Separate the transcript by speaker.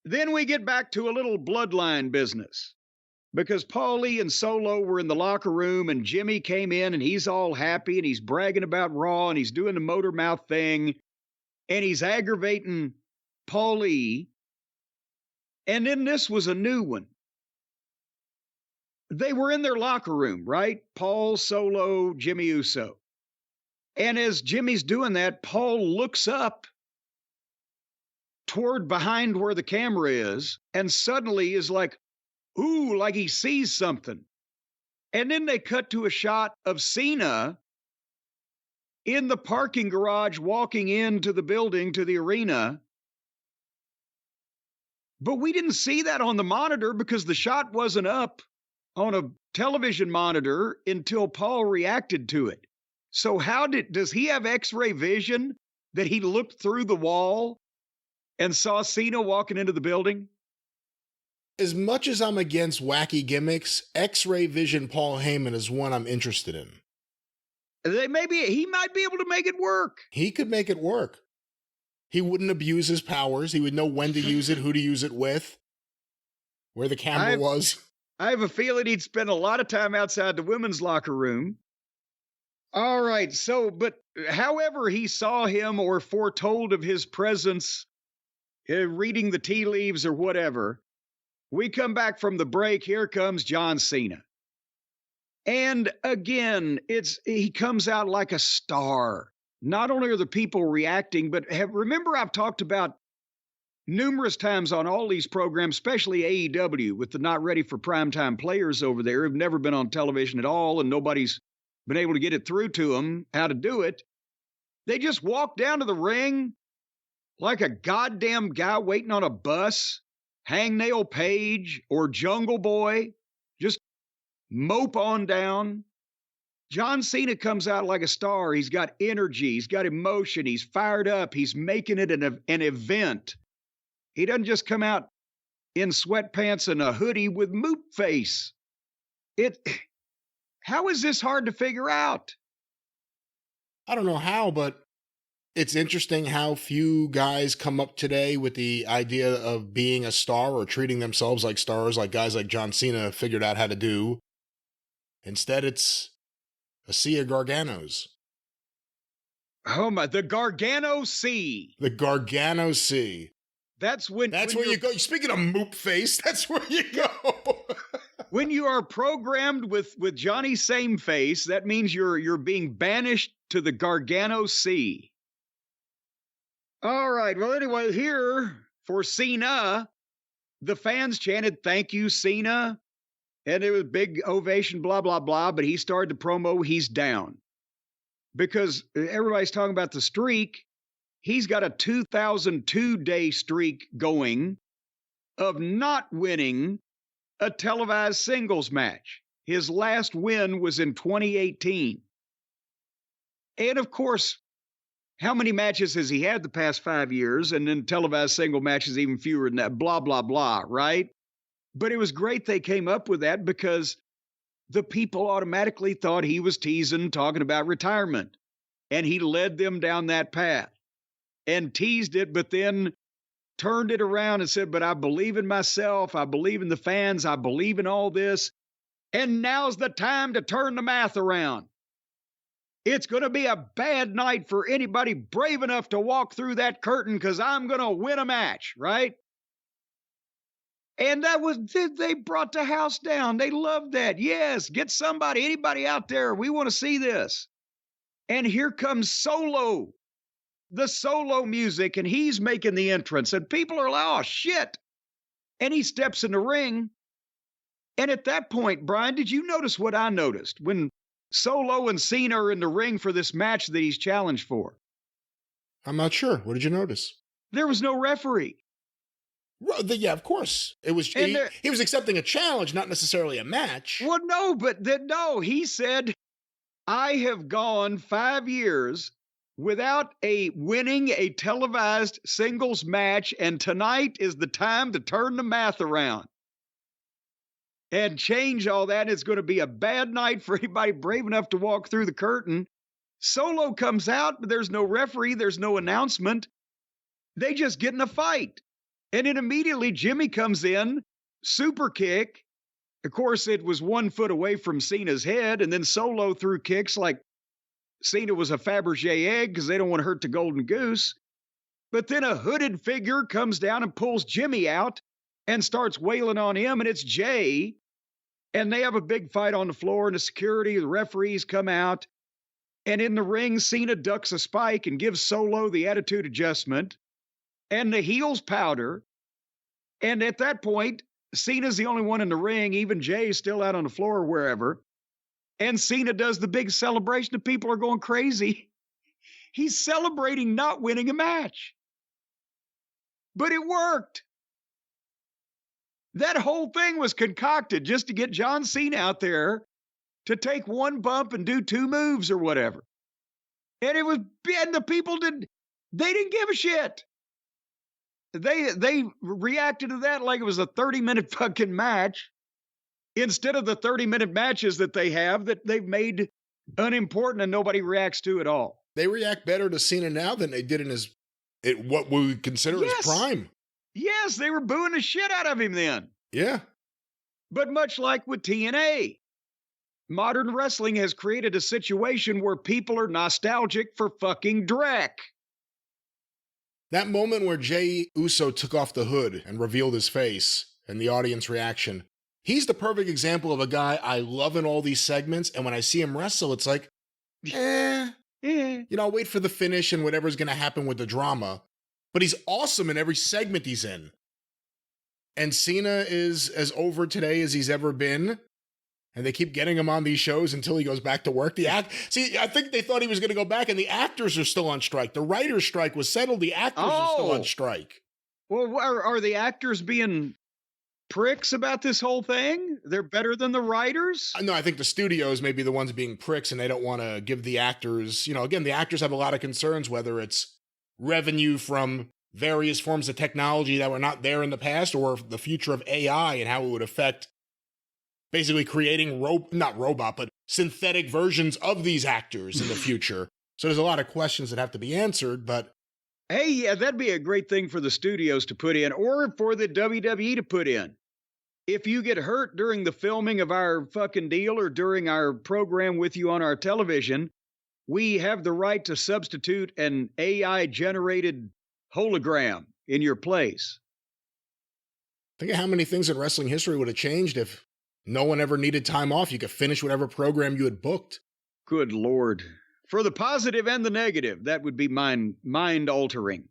Speaker 1: Then we get back to a little bloodline business because Paulie and Solo were in the locker room and Jimmy came in and he's all happy and he's bragging about Raw and he's doing the motor mouth thing and he's aggravating Paulie. And then this was a new one. They were in their locker room, right? Paul, Solo, Jimmy Uso. And as Jimmy's doing that, Paul looks up toward behind where the camera is and suddenly is like, ooh, like he sees something. And then they cut to a shot of Cena in the parking garage walking into the building to the arena. But we didn't see that on the monitor because the shot wasn't up on a television monitor until Paul reacted to it. So does he have X-ray vision that he looked through the wall and saw Cena walking into the building?
Speaker 2: As much as I'm against wacky gimmicks, X-ray vision Paul Heyman is one I'm interested in.
Speaker 1: He might be able to make it work.
Speaker 2: He could make it work. He wouldn't abuse his powers. He would know when to use it, who to use it with, where the camera was.
Speaker 1: I have a feeling he'd spend a lot of time outside the women's locker room. All right, but however he saw him or foretold of his presence, reading the tea leaves or whatever, we come back from the break. Here comes John Cena. And again, he comes out like a star. Not only are the people reacting, but remember I've talked about numerous times on all these programs, especially AEW, with the not ready for primetime players over there who've never been on television at all, and nobody's been able to get it through to them how to do it. They just walk down to the ring like a goddamn guy waiting on a bus, Hangnail Page or Jungle Boy, just mope on down. John Cena comes out like a star. He's got energy. He's got emotion. He's fired up. He's making it an event. He doesn't just come out in sweatpants and a hoodie with moop face. How is this hard to figure out?
Speaker 2: I don't know how, but it's interesting how few guys come up today with the idea of being a star or treating themselves like stars, like guys like John Cena figured out how to do. Instead, it's a sea of Garganos.
Speaker 1: Oh my, the Gargano Sea.
Speaker 2: The Gargano Sea.
Speaker 1: That's where
Speaker 2: you go. Speaking of moop face, that's where you go.
Speaker 1: When you are programmed with Johnny Same Face, that means you're being banished to the Gargano Sea. All right. Well, anyway, here for Cena, the fans chanted, "Thank you, Cena." And it was big ovation, blah, blah, blah. But he started the promo. He's down because everybody's talking about the streak. He's got a 2002-day streak going of not winning a televised singles match. His last win was in 2018. And of course, how many matches has he had the past 5 years? And then televised single matches, even fewer than that, blah, blah, blah, right? But it was great they came up with that because the people automatically thought he was teasing, talking about retirement. And he led them down that path and teased it, but then turned it around and said, but I believe in myself. I believe in the fans. I believe in all this. And now's the time to turn the math around. It's going to be a bad night for anybody brave enough to walk through that curtain because I'm going to win a match, right? And they brought the house down. They loved that. Yes, get anybody out there. We want to see this. And here comes Solo, the solo music, and he's making the entrance. And people are like, oh, shit. And he steps in the ring. And at that point, Brian, did you notice what I noticed when Solo and Cena are in the ring for this match that he's challenged for?
Speaker 2: I'm not sure. What did you notice?
Speaker 1: There was no referee.
Speaker 2: Yeah, of course. It was he was accepting a challenge, not necessarily a match.
Speaker 1: Well, no, he said, I have gone 5 years without winning a televised singles match, and tonight is the time to turn the math around and change all that. It's going to be a bad night for anybody brave enough to walk through the curtain. Solo comes out, but there's no referee, there's no announcement. They just get in a fight. And then immediately Jimmy comes in, super kick. Of course, it was 1 foot away from Cena's head, and then Solo threw kicks like Cena was a Fabergé egg because they don't want to hurt the golden goose. But then a hooded figure comes down and pulls Jimmy out and starts wailing on him, and it's Jay. And they have a big fight on the floor, and the security, the referees come out. And in the ring, Cena ducks a spike and gives Solo the attitude adjustment. And the heels powder. And at that point, Cena's the only one in the ring. Even Jay's still out on the floor or wherever. And Cena does the big celebration. The people are going crazy. He's celebrating not winning a match. But it worked. That whole thing was concocted just to get John Cena out there to take one bump and do 2 moves or whatever. And the people didn't give a shit. They reacted to that like it was a 30-minute fucking match instead of the 30-minute matches that they have that they've made unimportant and nobody reacts to at all.
Speaker 2: They react better to Cena now than they did in what we would consider his prime.
Speaker 1: Yes, they were booing the shit out of him then.
Speaker 2: Yeah.
Speaker 1: But much like with TNA, modern wrestling has created a situation where people are nostalgic for fucking Drek.
Speaker 2: That moment where Jay Uso took off the hood and revealed his face and the audience reaction, he's the perfect example of a guy I love in all these segments, and when I see him wrestle, it's like, I'll wait for the finish and whatever's going to happen with the drama. But he's awesome in every segment he's in. And Cena is as over today as he's ever been. And they keep getting him on these shows until he goes back to work. I think they thought he was going to go back, and the actors are still on strike. The writer's strike was settled. The actors are still on strike.
Speaker 1: Well, are the actors being pricks about this whole thing? They're better than the writers?
Speaker 2: No, I think the studios may be the ones being pricks, and they don't want to give the actors, again, the actors have a lot of concerns, whether it's revenue from various forms of technology that were not there in the past, or the future of AI and how it would affect basically creating not robot, but synthetic versions of these actors in the future. So there's a lot of questions that have to be answered, but
Speaker 1: hey, yeah, that'd be a great thing for the studios to put in, or for the WWE to put in. If you get hurt during the filming of our fucking deal or during our program with you on our television, we have the right to substitute an AI-generated hologram in your place.
Speaker 2: Think of how many things in wrestling history would have changed if no one ever needed time off. You could finish whatever program you had booked.
Speaker 1: Good Lord. For the positive and the negative, that would be mind-altering.